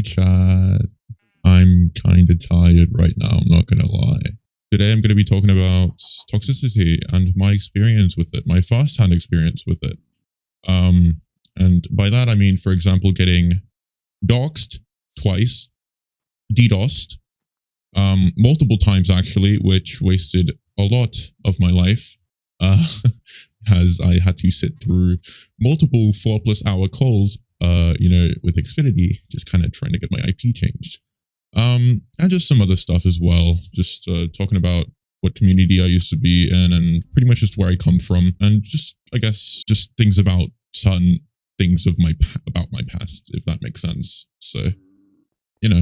chat. I'm kind of tired right now, I'm not gonna lie. Today I'm going to be talking about toxicity and my experience with it, my first-hand experience with it. And by that I mean, for example, getting doxed twice, ddosed, multiple times actually, which wasted a lot of my life, as I had to sit through multiple 4+ hour calls, with Xfinity, just kind of trying to get my IP changed. And just some other stuff as well, just talking about what community I used to be in and pretty much just where I come from, and just, I guess, just things about certain things of about my past, if that makes sense. So,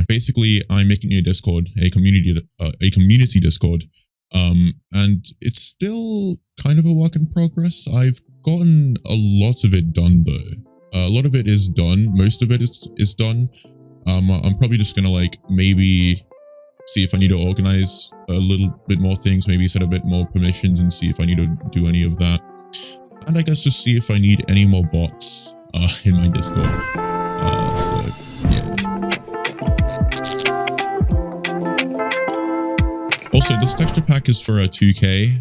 basically I'm making a Discord, a community Discord, and it's still kind of a work in progress. I've gotten a lot of it done though. A lot of it is done, most of it is done. I'm probably just gonna maybe see if I need to organize a little bit more things, maybe set a bit more permissions and see if I need to do any of that. And I guess just see if I need any more bots in my Discord. So yeah. Also, this texture pack is for 2K.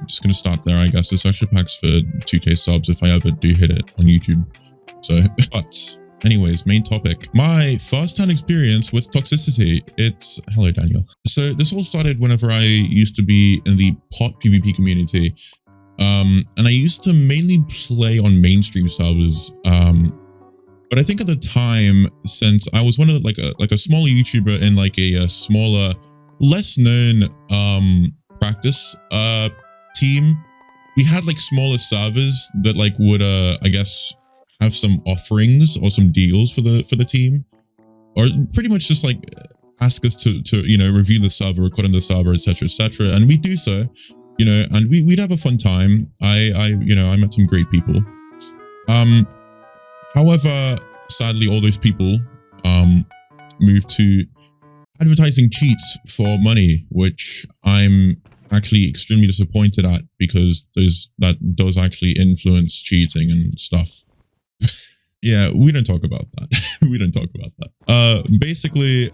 Just gonna start there, I guess. This texture pack's for 2K subs if I ever do hit it on YouTube. So, but anyways, main topic. My first-hand experience with toxicity. Hello, Daniel. So this all started whenever I used to be in the PotPvP community. And I used to mainly play on mainstream servers. But I think at the time, since I was one of a smaller YouTuber in a smaller, less known practice team, we had smaller servers that would I guess have some offerings or some deals for the team, or pretty much just ask us to review the server, record on the server, etc., and we do so, and we'd have a fun time. I met some great people. However, sadly, all those people moved to advertising cheats for money, which I'm actually extremely disappointed at, because that does actually influence cheating and stuff. Yeah, we don't talk about that. We don't talk about that. Basically,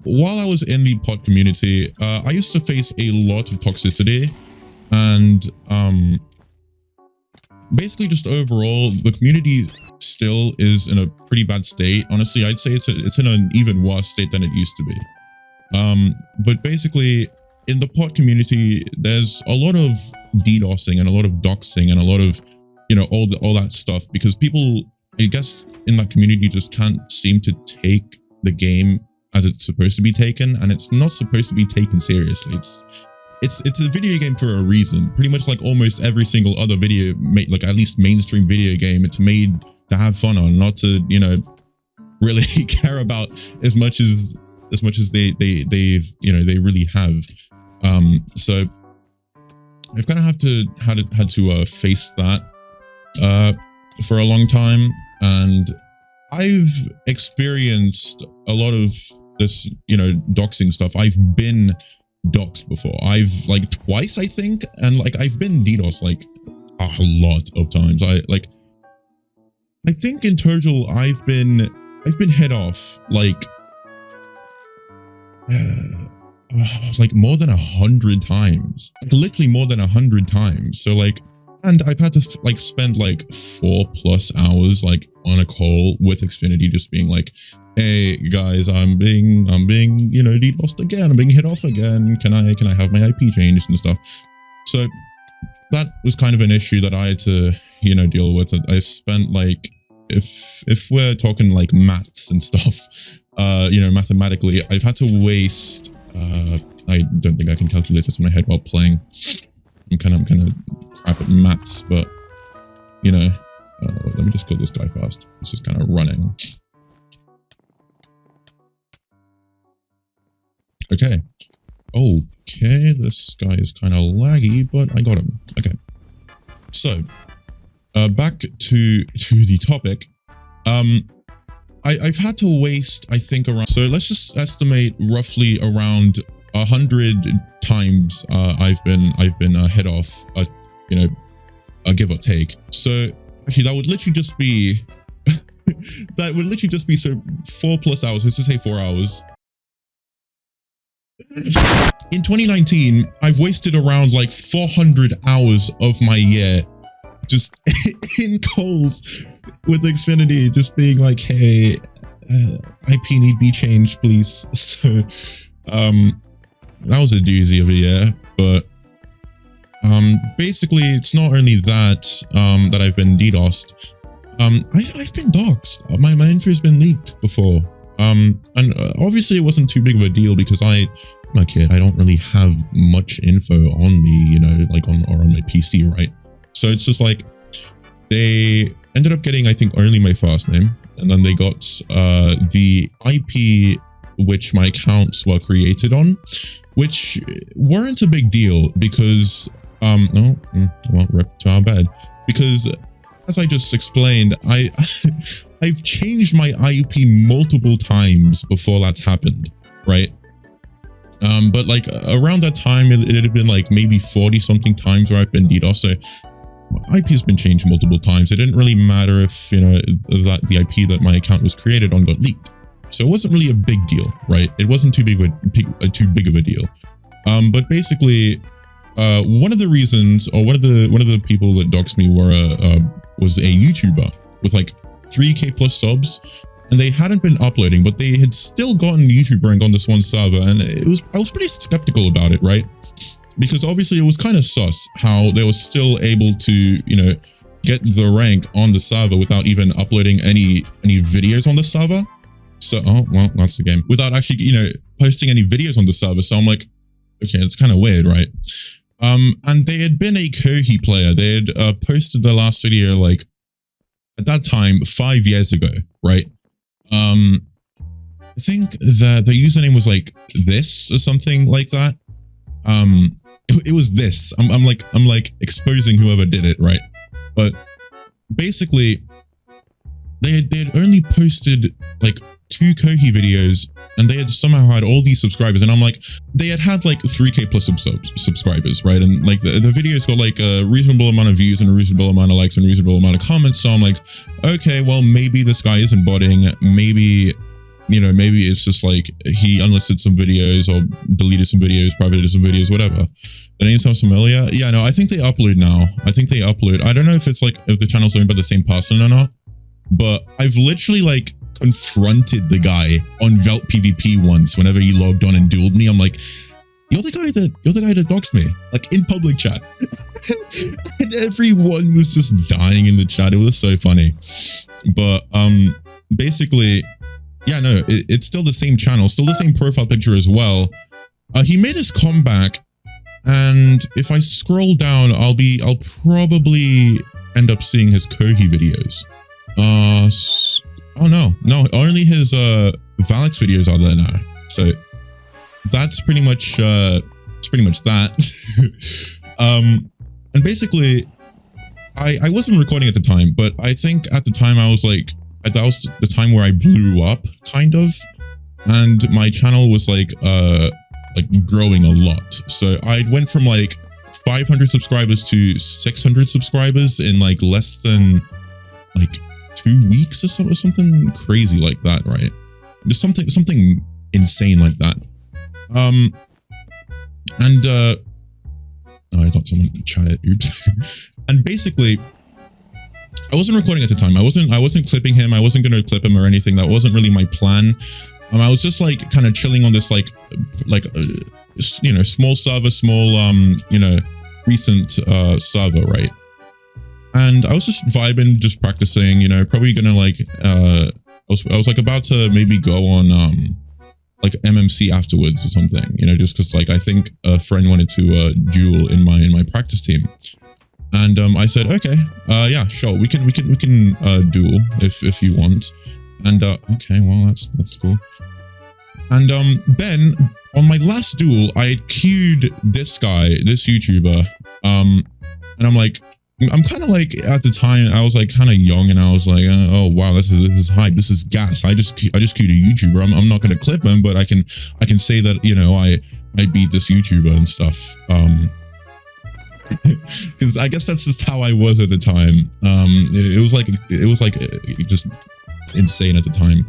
while I was in the pot community, I used to face a lot of toxicity, and basically just overall, the community still is in a pretty bad state. Honestly, I'd say it's in an even worse state than it used to be. But basically, in the pot community, there's a lot of DDoSing and a lot of doxing and a lot of, all that stuff, because people, I guess, in that community just can't seem to take the game as it's supposed to be taken, and it's not supposed to be taken seriously. It's a video game for a reason. Pretty much almost every single other video, at least mainstream video game, it's made to have fun on, not to, really care about as much as they really have. So I've kind of had to face that for a long time, and I've experienced a lot of this, doxing stuff. I've been doxed before. I've twice, I think, and I've been DDoS a lot of times. I think in total I've been hit off more than 100 times, literally more than 100 times. So and I've had to spend 4+ hours on a call with Xfinity, just being hey guys, I'm being DDoSed again, I'm being hit off again, can I have my IP changed and stuff. So that was kind of an issue that I had to deal with. I spent if we're talking maths and stuff, mathematically, I've had to waste I don't think I can calculate this in my head while playing. I'm kind of crap at maths, but let me just kill this guy fast. This is kind of running. Okay, this guy is kind of laggy, but I got him. Okay, so back to the topic. I've had to waste, I think, around, so let's just estimate roughly around 100 times I've been hit off, give or take. So actually that would literally just be that would literally just be 4+ hours. Let's just say 4 hours. In 2019, I've wasted around like 400 hours of my year just in calls with Xfinity, just being like, hey, IP need be changed, please. So, that was a doozy of a year, but basically it's not only that, that I've been DDoSed. I've been doxxed. My info has been leaked before. And obviously it wasn't too big of a deal because I'm a kid. I don't really have much info on me, you know, like on my PC, right? So it's just like they ended up getting, I think, only my first name, and then they got the IP which my accounts were created on, which weren't a big deal because well, rip to our bed, because as I just explained, I've changed my IP multiple times before that's happened, right? But like around that time, it had been like maybe 40 something times where I've been DDoS. So my IP has been changed multiple times. It didn't really matter if, you know, that the IP that my account was created on got leaked. So it wasn't really a big deal, right? It wasn't too big of a deal. But basically, one of the reasons, or one of the people that doxed me was a YouTuber with like 3K plus subs, and they hadn't been uploading, but they had still gotten YouTube rank on this one server, and I was pretty skeptical about it, right? Because obviously it was kind of sus how they were still able to, you know, get the rank on the server without even uploading any videos on the server. So, oh, well, that's the game. Without actually, you know, posting any videos on the server. So I'm like, okay, it's kind of weird, right? And they had been a Kohi player. They had posted their last video, like, at that time, 5 years ago, right? I think that the username was like this or something like that. It was this. I'm like exposing whoever did it, right? But basically, they had only posted like 2 Kohi videos, and they had somehow had all these subscribers, and I'm like, they had like 3K plus subscribers, right? And like the videos got like a reasonable amount of views and a reasonable amount of likes and a reasonable amount of comments. So I'm like, okay, well, maybe this guy isn't botting. Maybe, you know, maybe it's just like he unlisted some videos or deleted some videos, privated some videos, whatever. The name sounds familiar. Yeah, no, I think they upload now. I think they upload. I don't know if it's like, if the channel's owned by the same person or not, but I've literally like confronted the guy on PotPvP once whenever he logged on and dueled me. I'm like, you're the guy that doxed me, like in public chat. And everyone was just dying in the chat. It was so funny. But basically, yeah, no, it's still the same channel, still the same profile picture as well. He made his comeback, and if I scroll down, I'll probably end up seeing his Kohi videos. Oh no, only his Valix videos are there now. So that's pretty much that. And basically, I wasn't recording at the time, but I think at the time I was like, that was the time where I blew up, kind of, and my channel was like growing a lot. So I went from like 500 subscribers to 600 subscribers in like less than like 2 weeks or something crazy like that, right? Just something insane like that. I thought someone chatted. Oops. And basically, I wasn't recording at the time. I wasn't clipping him. I wasn't going to clip him or anything. That wasn't really my plan. I was just like kind of chilling on this like you know, small server, you know, recent server, right? And I was just vibing, just practicing, you know, probably gonna like, I was like about to maybe go on like MMC afterwards or something, you know, just cause like I think a friend wanted to duel in my practice team. And I said, okay, yeah, sure, we can duel if you want. And okay, well, that's cool. And then on my last duel, I had queued this guy, this YouTuber, and I'm like, I'm kind of like, at the time I was like kind of young, and I was like, oh wow, this is hype, this is gas. I just queued a YouTuber. I'm not gonna clip him, but I can say that, you know, I beat this YouTuber and stuff. Because I guess that's just how I was at the time. It was like just insane at the time.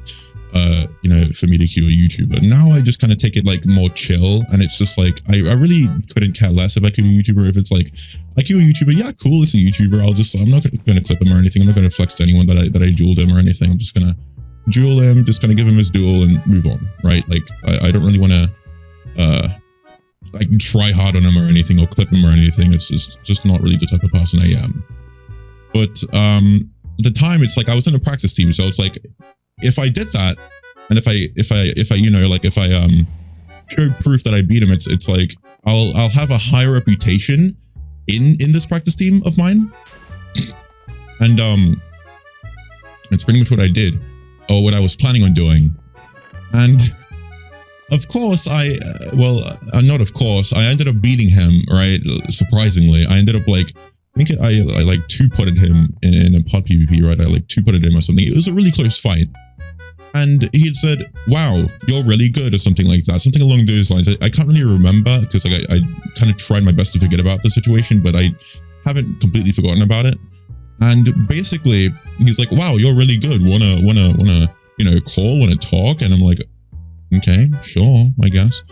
You know, for me to queue a YouTuber. Now I just kind of take it like more chill, and it's just like I really couldn't care less if I queue a YouTuber. If it's like I queue a YouTuber, yeah, cool, it's a YouTuber. I'm not gonna clip him or anything. I'm not gonna flex to anyone that I dueled him or anything. I'm just gonna duel him, just gonna give him his duel and move on, right? Like I don't really want to like try hard on him or anything or clip him or anything. It's just not really the type of person I am. But at the time, it's like I was in a practice team, so it's like, if I did that, and if I you know, like if I showed proof that I beat him, it's like I'll have a higher reputation in this practice team of mine, and it's pretty much what I did, or what I was planning on doing. And of course not of course, I ended up beating him, right? Surprisingly, I ended up like, I think I like 2-putted him in a PotPvP, right? I like 2-putted him or something. It was a really close fight. And he had said, wow, you're really good, or something like that. Something along those lines. I can't really remember, because like I kind of tried my best to forget about the situation, but I haven't completely forgotten about it. And basically, he's like, wow, you're really good. Wanna, you know, wanna talk? And I'm like, okay, sure, I guess.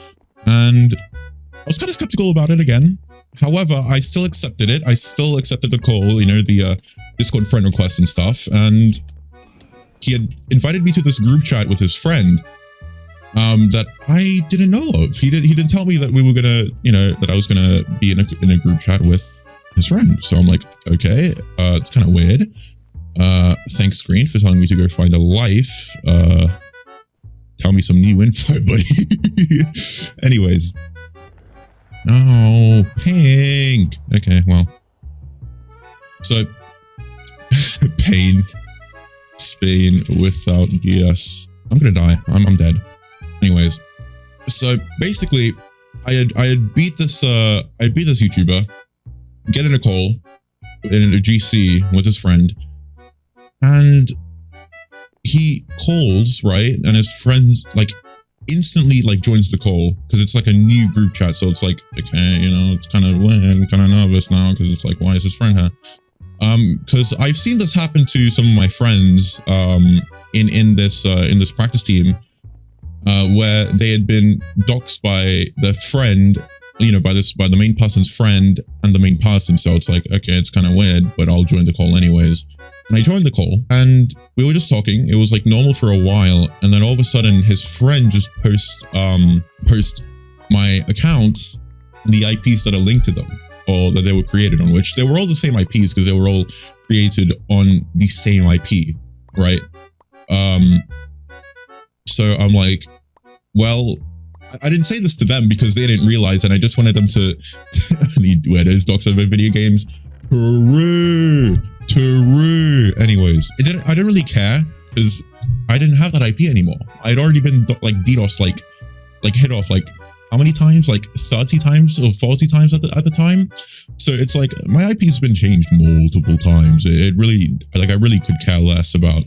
And I was kind of skeptical about it again. However, I still accepted it. I still accepted the call, you know, the Discord friend request and stuff. And he had invited me to this group chat with his friend that I didn't know of. He didn't tell me that we were gonna, you know, that I was gonna be in a group chat with his friend. So I'm like, okay, it's kind of weird. Thanks, Screen, for telling me to go find a life. Tell me some new info, buddy. Anyways. Oh, pink. Okay, well. So, pain. Spain without DS. I'm gonna die. I'm dead. Anyways, so basically, I had beat this YouTuber, get in a call in a GC with his friend, and he calls, right, and his friend like instantly like joins the call, because it's like a new group chat, so it's like, okay, you know, it's kind of weird, kind of nervous now, because it's like, why is his friend here? Because I've seen this happen to some of my friends in this practice team, where they had been doxed by their friend, you know, by the main person's friend and the main person. So it's like, okay, it's kind of weird, but I'll join the call anyways. And I joined the call, and we were just talking. It was like normal for a while, and then all of a sudden, his friend just post my accounts and the IPs that are linked to them, or that they were created on, which they were all the same IPs, because they were all created on the same IP, right? So I'm like, well, I didn't say this to them because they didn't realize, and I just wanted them to need weirdos, docs over video games. True. Anyways, I didn't really care, because I didn't have that IP anymore. I'd already been like ddosed, like hit off like how many times? Like 30 times or 40 times at the time. So it's like my IP's been changed multiple times. It really, like, I really could care less about,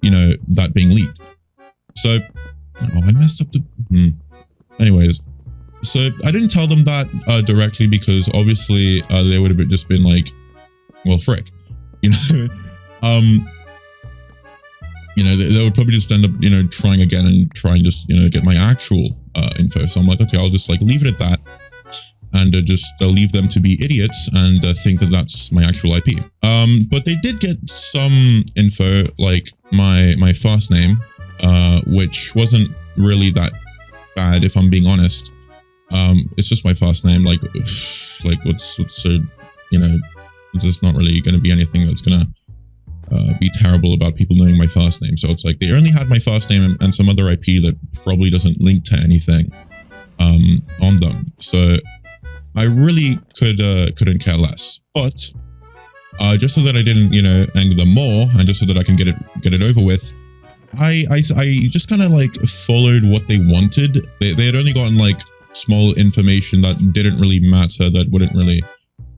you know, that being leaked. So, oh, I messed up the. Anyways, so I didn't tell them that directly, because obviously they would have just been like, well, frick, you know. You know, they would probably just end up, you know, trying again and try and just, you know, get my actual info. So I'm like, okay, I'll just like leave it at that, and just leave them to be idiots and think that that's my actual IP. But they did get some info, like my first name, which wasn't really that bad, if I'm being honest. It's just my first name. Like what's so, you know, there's not really going to be anything that's gonna be terrible about people knowing my first name. So it's like they only had my first name and some other IP that probably doesn't link to anything on them. So I really couldn't care less. But just so that I didn't, you know, anger them more, and just so that I can get it over with, I just kind of like followed what they wanted. They had only gotten like small information that didn't really matter, that wouldn't really,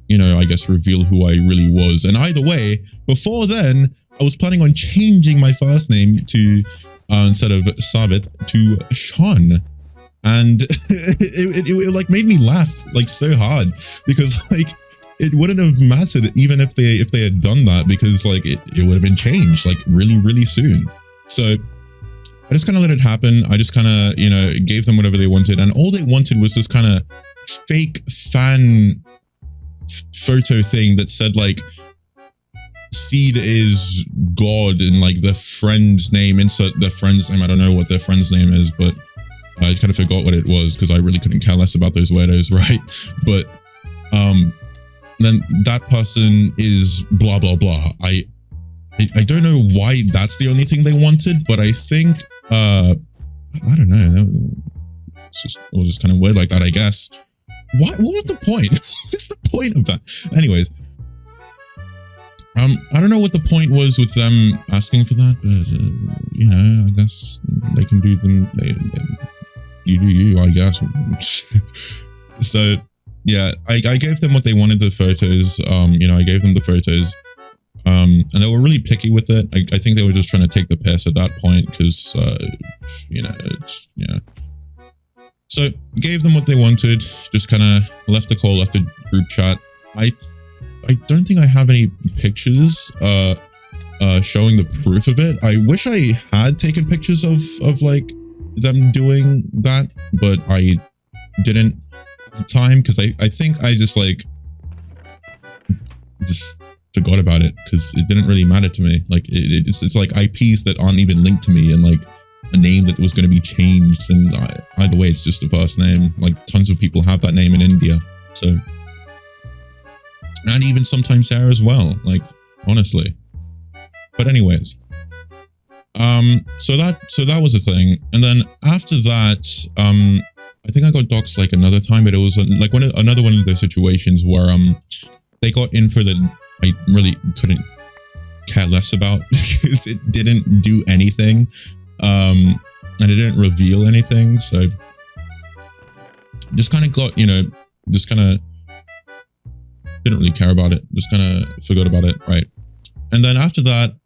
you know, I guess reveal who I really was. And either way, before then, I was planning on changing my first name to, instead of Sabit, to Sean. And it like made me laugh like so hard, because like it wouldn't have mattered even if they had done that, because like it would have been changed like really, really soon. So I just kind of let it happen. I just kind of, you know, gave them whatever they wanted. And all they wanted was this kind of fake fan photo thing that said like, Seed is God and like the friend's name, insert their friend's name. I don't know what their friend's name is, but I kind of forgot what it was because I really couldn't care less about those weirdos, right? But then that person is blah, blah, blah. I don't know why that's the only thing they wanted, but I think, I don't know. It was just kind of weird like that, I guess. What was the point? What's the point of that? Anyways, I don't know what the point was with them asking for that, but, you know, I guess they can do them, you do you, I guess. So, yeah, I gave them what they wanted, the photos, you know, I gave them the photos, and they were really picky with it. I think they were just trying to take the piss at that point, because, you know, it's, yeah. So, gave them what they wanted, just kind of left the call, left the group chat. I don't think I have any pictures showing the proof of it. I wish I had taken pictures of like them doing that, but I didn't at the time because I think I just forgot about it because it didn't really matter to me. Like it's like IPs that aren't even linked to me and like a name that was going to be changed, and either way it's just the first name. Like tons of people have that name in India, so. And even sometimes there as well, like, honestly. But anyways. So that was a thing. And then after that, I think I got doxxed like another time, but it was like another one of those situations where they got info that I really couldn't care less about because it didn't do anything. And it didn't reveal anything. So just kind of got, you know, just kind of didn't really care about it, just kind of forgot about it, right? And then after that,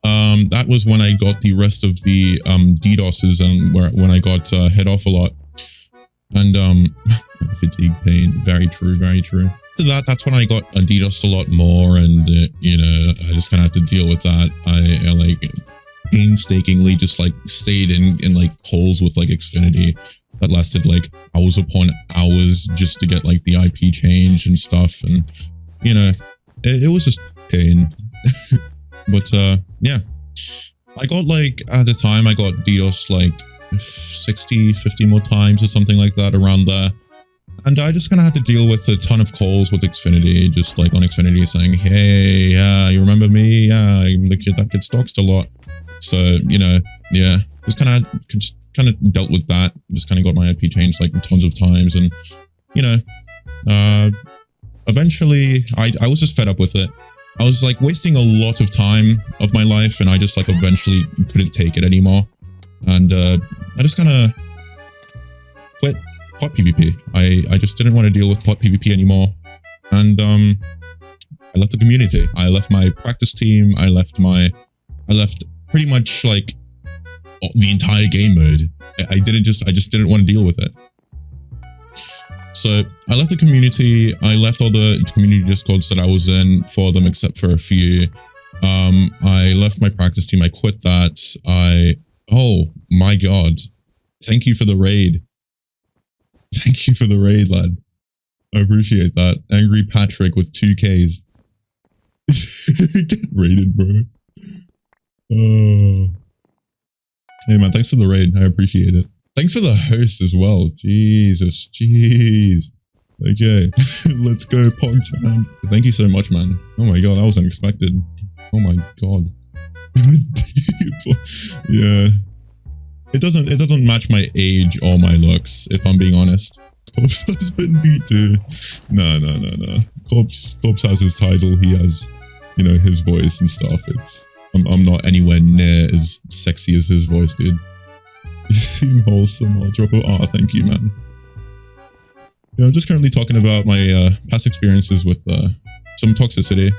that was when I got the rest of the DDoSes and when I got hit off a lot. And fatigue pain, very true, very true. After that, that's when I got DDoSed a lot more, and you know, I just kind of had to deal with that. I like painstakingly just like stayed in like calls with like Xfinity that lasted like hours upon hours just to get like the IP change and stuff, and you know, it was just pain. But yeah, I got like, at the time I got DDoS like 60, 50 more times or something like that around there. And I just kind of had to deal with a ton of calls with Xfinity, just like on Xfinity saying, hey, yeah, you remember me? Yeah, I'm the kid that gets doxxed a lot. So, you know, yeah, just kind of dealt with that. Just kind of got my IP changed like tons of times. And, you know, eventually I was just fed up with it. I was like wasting a lot of time of my life, and I just like eventually couldn't take it anymore. And I just kind of quit PotPvP. I just didn't want to deal with PotPvP anymore. And I left the community. I left my practice team. I left pretty much like the entire game mode. I just didn't want to deal with it. So I left the community. I left all the community discords that I was in for them, except for a few. I left my practice team. I quit that. Oh my God. Thank you for the raid. Thank you for the raid, lad. I appreciate that. Angry Patrick with 2Ks. Get raided, bro. Hey man, thanks for the raid. I appreciate it. Thanks for the host as well. Jesus, jeez. Okay, let's go, PogChan. Thank you so much, man. Oh my God, that was unexpected. Oh my God. Yeah. It doesn't match my age or my looks, if I'm being honest. Corpse has been beat too. No. Corpse has his title. He has, you know, his voice and stuff. I'm not anywhere near as sexy as his voice, dude. You seem wholesome. I'll drop it. Oh, thank you, man. Yeah, I'm just currently talking about my past experiences with some toxicity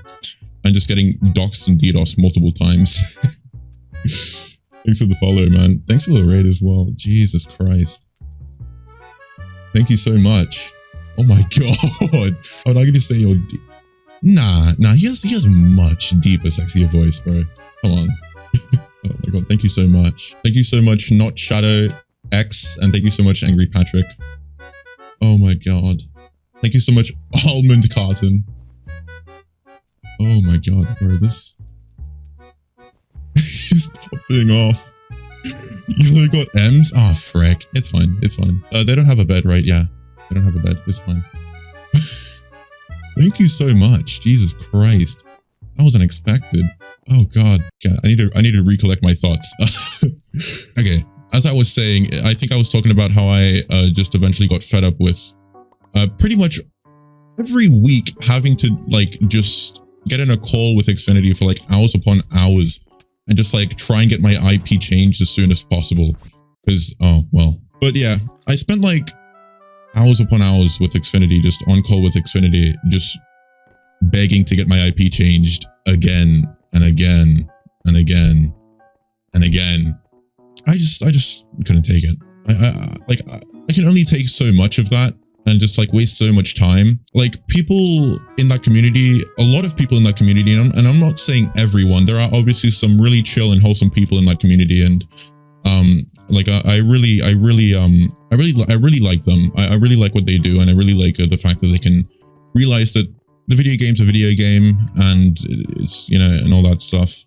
and just getting doxxed and DDoS multiple times. Thanks for the follow, man. Thanks for the raid as well. Jesus Christ. Thank you so much. Oh my God. I would argue to say you're deep. Nah, he has much deeper, sexier voice, bro. Come on. Oh my god, thank you so much. Thank you so much, Not Shadow X, and thank you so much, Angry Patrick. Oh my god. Thank you so much, Almond Carton. Oh my god, bro, this... He's popping off. You only got M's? Ah, frick. It's fine, it's fine. They don't have a bed, right? Yeah. They don't have a bed, it's fine. Thank you so much. Jesus Christ. That was unexpected. Oh god. Okay, I need to recollect my thoughts. Okay, as I was saying, I think I was talking about how I just eventually got fed up with pretty much every week having to like just get in a call with Xfinity for like hours upon hours and just like try and get my IP changed as soon as possible. Because, oh, well. But yeah, I spent like hours upon hours with Xfinity, just on call with Xfinity, just begging to get my IP changed again and again and again and again. I just couldn't take it. I can only take so much of that and just like waste so much time. Like people in that community, a lot of people in that community, and I'm not saying everyone, there are obviously some really chill and wholesome people in that community, and like I really like them. I really like what they do, and I really like the fact that they can realize that the video game's a video game, and it's, you know, and all that stuff.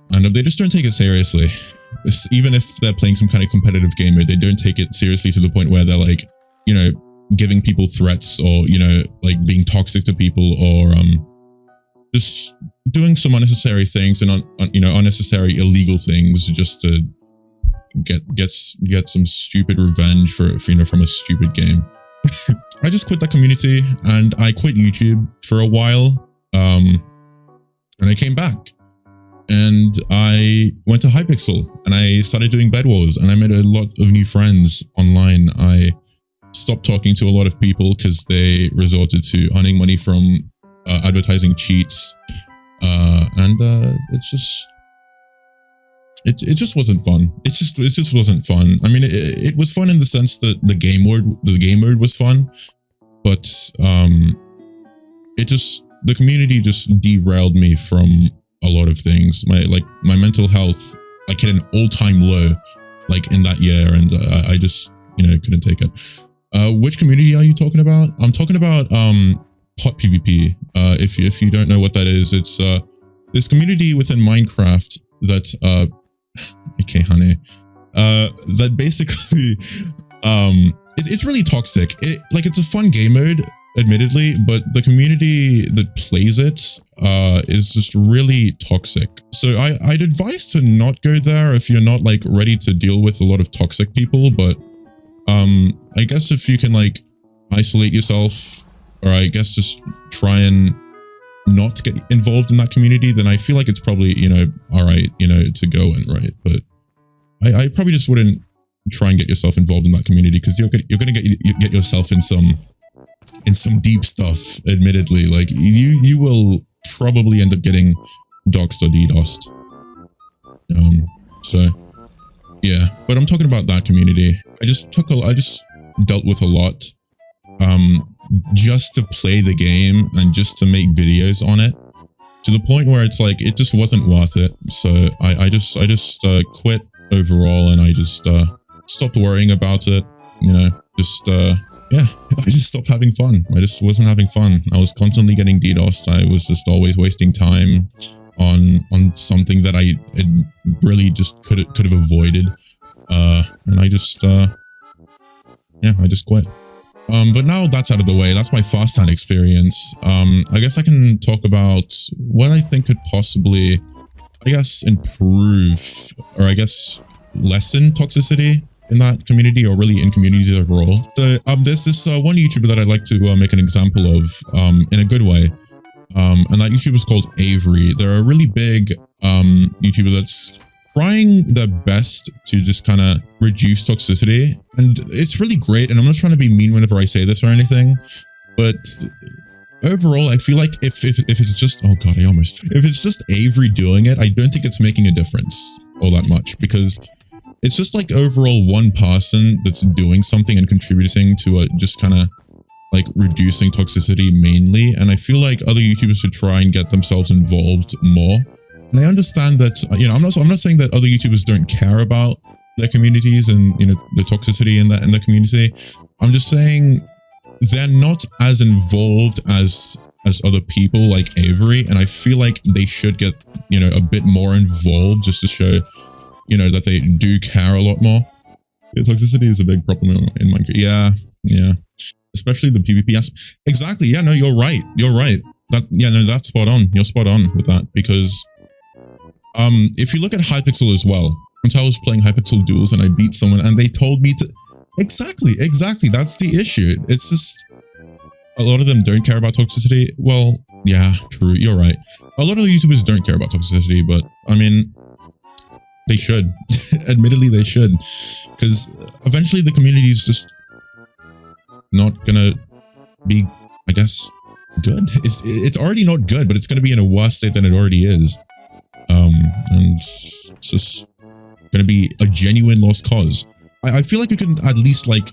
And they just don't take it seriously. Even if they're playing some kind of competitive game mode, they don't take it seriously to the point where they're like, you know, giving people threats, or, you know, like being toxic to people, or just doing some unnecessary things and you know, unnecessary illegal things just to get some stupid revenge for you know, from a stupid game. I just quit that community and I quit YouTube for a while, and I came back and I went to Hypixel and I started doing Bed Wars, and I made a lot of new friends online. I stopped talking to a lot of people because they resorted to earning money from advertising cheats, and it just wasn't fun. It just wasn't fun. I mean, it was fun in the sense that the game mode was fun, but the community just derailed me from a lot of things. My mental health, like, hit an all-time low, like, in that year, and I just, you know, couldn't take it. Which community are you talking about? I'm talking about PotPvP. If you don't know what that is, it's this community within Minecraft that okay, honey. That basically it's really toxic. It's a fun game mode, admittedly, but the community that plays it is just really toxic. So I'd advise to not go there if you're not like ready to deal with a lot of toxic people, but I guess if you can like isolate yourself, or I guess just try and not get involved in that community, then I feel like it's probably, you know, all right, you know, to go in, right? But I probably just wouldn't try and get yourself involved in that community, because you're gonna get yourself in some deep stuff. Admittedly, like you will probably end up getting doxed or ddosed. So yeah, but I'm talking about that community. I just dealt with a lot, just to play the game and just to make videos on it, to the point where it's like, it just wasn't worth it. So I just quit overall, and I just stopped worrying about it, you know, just yeah, I just stopped having fun. I just wasn't having fun. I was constantly getting ddosed. I was just always wasting time on something that I had really just could have avoided, and I just yeah, I just quit. But now that's out of the way, that's my firsthand experience. I guess I can talk about what I think could possibly, I guess, improve, or I guess lessen toxicity in that community, or really in communities overall. So there's this one YouTuber that I'd like to make an example of in a good way. And that YouTuber is called Avery. They're a really big YouTuber that's trying their best to just kind of reduce toxicity, and it's really great. And I'm not trying to be mean whenever I say this or anything, but overall, I feel like if it's just, oh god, if it's just Avery doing it, I don't think it's making a difference all that much, because it's just like overall one person that's doing something and contributing to just kind of like reducing toxicity mainly. And I feel like other YouTubers should try and get themselves involved more And I understand that, I'm not saying that other YouTubers don't care about their communities and, the toxicity in the community. I'm just saying they're not as involved as other people like Avery. And I feel like they should get, a bit more involved just to show, that they do care a lot more. Yeah, toxicity is a big problem in Minecraft. Yeah. Especially the PvP aspect. Exactly. Yeah, no, you're right. That's spot on. You're spot on with that because if you look at Hypixel as well, until I was playing Hypixel duels and I beat someone and they told me to exactly, that's the issue. It's just a lot of them don't care about toxicity. Well, yeah, true, you're right. A lot of YouTubers don't care about toxicity, but I mean, they should. Admittedly, they should, because eventually the community is just not gonna be, I guess, good. It's already not good, but it's gonna be in a worse state than it already is. And it's just gonna be a genuine lost cause. I feel like you can at least like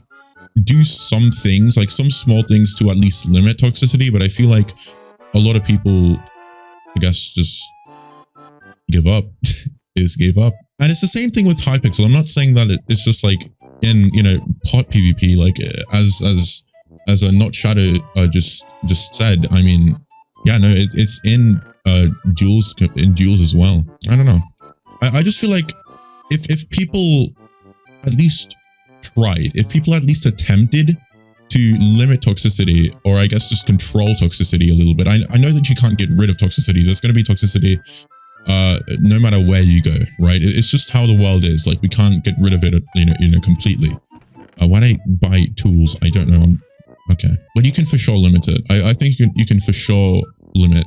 do some things, like some small things to at least limit toxicity, but I feel like a lot of people, I guess, just give up. Just gave up. And it's the same thing with Hypixel. I'm not saying that it's just like in, PotPvP, like as a Not Shadow just said. I mean, yeah, no, it's in duels as well. I don't know. I just feel like if people at least tried, if people at least attempted to limit toxicity, or I guess just control toxicity a little bit. I know that you can't get rid of toxicity. There's going to be toxicity no matter where you go, right? It's just how the world is. Like, we can't get rid of it, completely. Why'd I buy tools? I don't know. Okay, but you can for sure limit it. I think you can for sure limit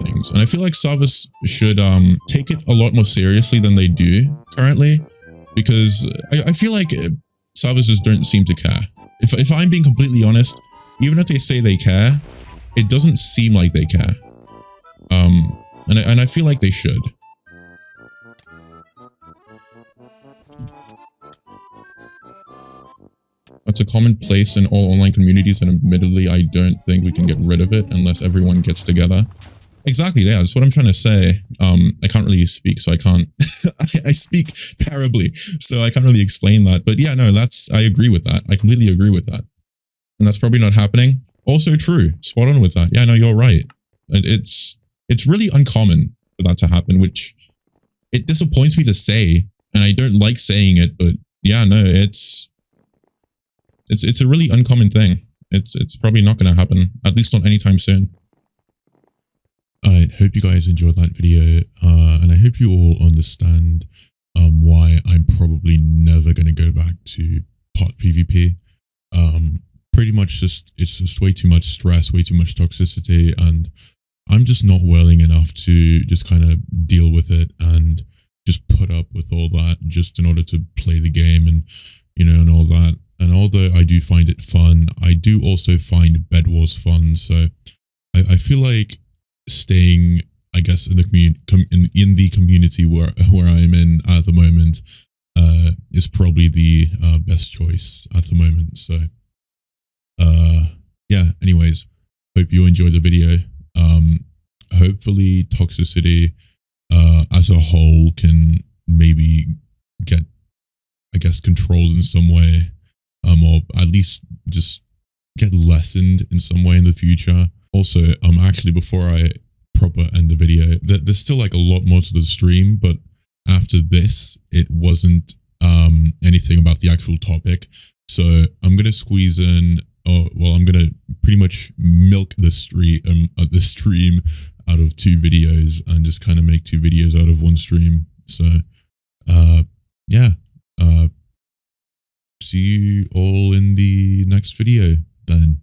things, and I feel like servers should take it a lot more seriously than they do currently, because I feel like servers just don't seem to care. If I'm being completely honest, even if they say they care, it doesn't seem like they care. And I feel like they should. That's a commonplace in all online communities, and admittedly, I don't think we can get rid of it unless everyone gets together. Exactly, yeah, that's what I'm trying to say. I can't really speak, so I can't... I speak terribly, so I can't really explain that. But yeah, no, I agree with that. I completely agree with that. And that's probably not happening. Also true. Spot on with that. Yeah, no, you're right. It's really uncommon for that to happen, which it disappoints me to say, and I don't like saying it, but yeah, no, it's a really uncommon thing. It's probably not going to happen, at least not anytime soon. I hope you guys enjoyed that video, and I hope you all understand why I'm probably never going to go back to PotPvP. Pretty much it's just way too much stress, way too much toxicity, and I'm just not willing enough to just kind of deal with it and just put up with all that just in order to play the game and, and all that. And although I do find it fun, I do also find Bed Wars fun. So I feel like staying, I guess, in the community where I'm in at the moment is probably the best choice at the moment. So yeah, anyways, hope you enjoyed the video. Hopefully toxicity as a whole can maybe get, I guess, controlled in some way, or at least just get lessened in some way in the future. Also, actually, before I proper end the video, there's still like a lot more to the stream, but after this, it wasn't anything about the actual topic. So I'm gonna squeeze in, I'm gonna pretty much milk the stream out of 2 videos and just kind of make 2 videos out of 1 stream. So yeah, see you all in the next video then.